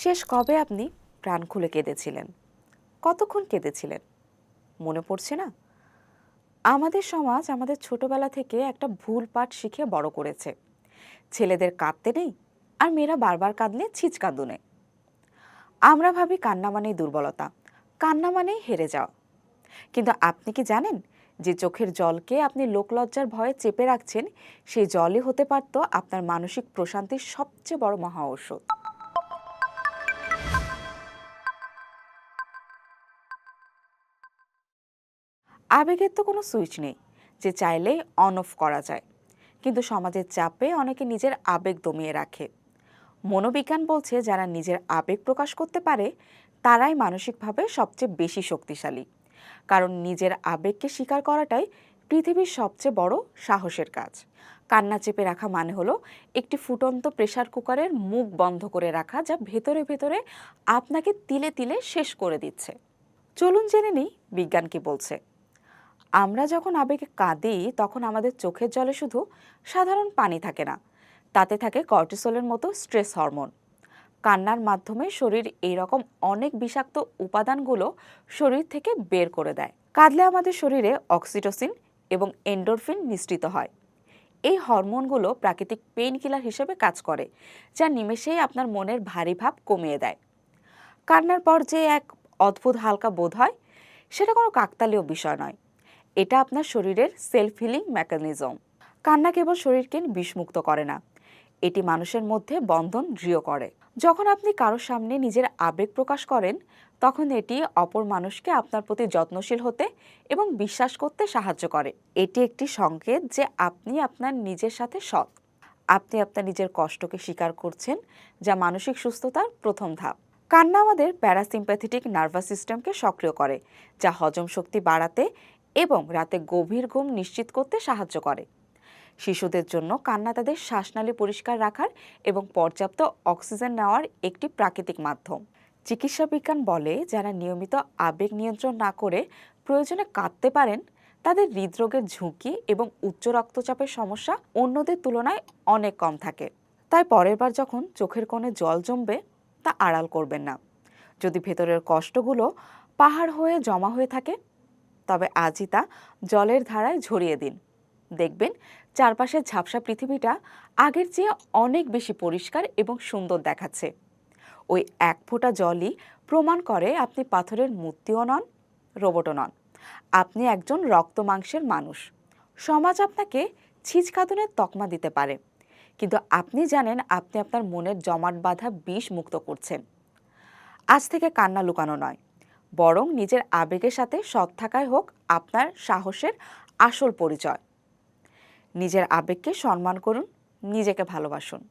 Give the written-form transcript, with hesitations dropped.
শেষ কবে আপনি প্রাণ খুলে কেঁদেছিলেন? কতক্ষণ কেঁদেছিলেন? মনে পড়ছে না? আমাদের সমাজ আমাদের ছোটবেলা থেকে একটা ভুল পাঠ শিখে বড় করেছে। ছেলেদের কাঁদতে নেই, আর মেয়েরা বারবার কাঁদলে ছিচকাঁদুনে। আমরা ভাবি কান্না মানেই দুর্বলতা, কান্না মানেই হেরে যাওয়া। কিন্তু আপনি কি জানেন যে চোখের জলকে আপনি লোকলজ্জার ভয়ে চেপে রাখছেন, সেই জলই হতে পারত আপনার মানসিক প্রশান্তির সবচেয়ে বড় মহা ঔষধ। আবেগের তো কোনো সুইচ নেই যে চাইলেই অন অফ করা যায়, কিন্তু সমাজের চাপে অনেকে নিজের আবেগ দমিয়ে রাখে। মনোবিজ্ঞান বলছে যারা নিজের আবেগ প্রকাশ করতে পারে তারাই মানসিকভাবে সবচেয়ে বেশি শক্তিশালী। কারণ নিজের আবেগকে স্বীকার করাটাই পৃথিবীর সবচেয়ে বড় সাহসের কাজ। কান্না চেপে রাখা মানে হলো একটি ফুটন্ত প্রেসার কুকারের মুখ বন্ধ করে রাখা, যা ভেতরে ভেতরে আপনাকে তিলে তিলে শেষ করে দিচ্ছে। চলুন জেনে নিই বিজ্ঞান কি বলছে। আমরা যখন আবেগে কাঁদি তখন আমাদের চোখের জলে শুধু সাধারণ পানি থাকে না, তাতে থাকে কর্টিসলের মতো স্ট্রেস হরমোন। কান্নার মাধ্যমে শরীর এই রকম অনেক বিষাক্ত উপাদানগুলো শরীর থেকে বের করে দেয়। কাঁদলে আমাদের শরীরে অক্সিটোসিন এবং এন্ডোরফিন নিঃসৃত হয়। এই হরমোনগুলো প্রাকৃতিক পেইন কিলার হিসেবে কাজ করে, যা নিমেষেই আপনার মনের ভারী ভাব কমিয়ে দেয়। কান্নার পর যে এক অদ্ভুত হালকা বোধ হয়, সেটা কোনো কাকতালীয় বিষয় নয়, এটা আপনার শরীরের সেলফ হিলিং মেকানিজম। কান্না কেবল শরীরকে বিষমুক্ত করে না, এটি মানুষের মধ্যে বন্ধন দৃঢ় করে। যখন আপনি কারোর সামনে নিজের আবেগ প্রকাশ করেন, তখন এটি অপর মানুষকে আপনার প্রতি যত্নশীল হতে এবং বিশ্বাস করতে সাহায্য করে। এটি একটি সংকেত যে আপনি আপনার নিজের সাথে সৎ। আপনি আপনার নিজের কষ্টকে স্বীকার করছেন, যা মানসিক সুস্থতার প্রথম ধাপ। কান্না আমাদের প্যারাসিম্প্যাথেটিক নার্ভাস সিস্টেমকে সক্রিয় করে, যা হজম শক্তি বাড়াতে এবং রাতে গভীর ঘুম নিশ্চিত করতে সাহায্য করে। শিশুদের জন্য কান্না তাদের শ্বাসনালী পরিষ্কার রাখার এবং পর্যাপ্ত অক্সিজেন নেওয়ার একটি প্রাকৃতিক মাধ্যম। চিকিৎসা বিজ্ঞান বলে যারা নিয়মিত আবেগ নিয়ন্ত্রণ না করে প্রয়োজনে কাঁদতে পারেন, তাদের হৃদরোগের ঝুঁকি এবং উচ্চ রক্তচাপের সমস্যা অন্যদের তুলনায় অনেক কম থাকে। তাই পরের বার যখন চোখের কোণে জল জমবে, তা আড়াল করবেন না। যদি ভেতরের কষ্টগুলো পাহাড় হয়ে জমা হয়ে থাকে, তবে আজই তা জলের ধারায় ঝরিয়ে দিন। দেখবেন চারপাশের ঝাপসা পৃথিবীটা আগের চেয়ে অনেক বেশি পরিষ্কার এবং সুন্দর দেখাচ্ছে। ওই এক ফোঁটা জলই প্রমাণ করে আপনি পাথরের মূর্তিও নন, রোবটও নন। আপনি একজন রক্ত মাংসের মানুষ। সমাজ আপনাকে ছিচকাদনের তকমা দিতে পারে, কিন্তু আপনি জানেন আপনি আপনার মনের জমাট বাঁধা বিষ মুক্ত করছেন। আজ থেকে কান্না লুকানো নয়, বরং নিজের আবেগের সাথে সৎ থাকাই হোক আপনার সাহসের আসল পরিচয়। নিজের আবেগকে সম্মান করুন, নিজেকে ভালোবাসুন।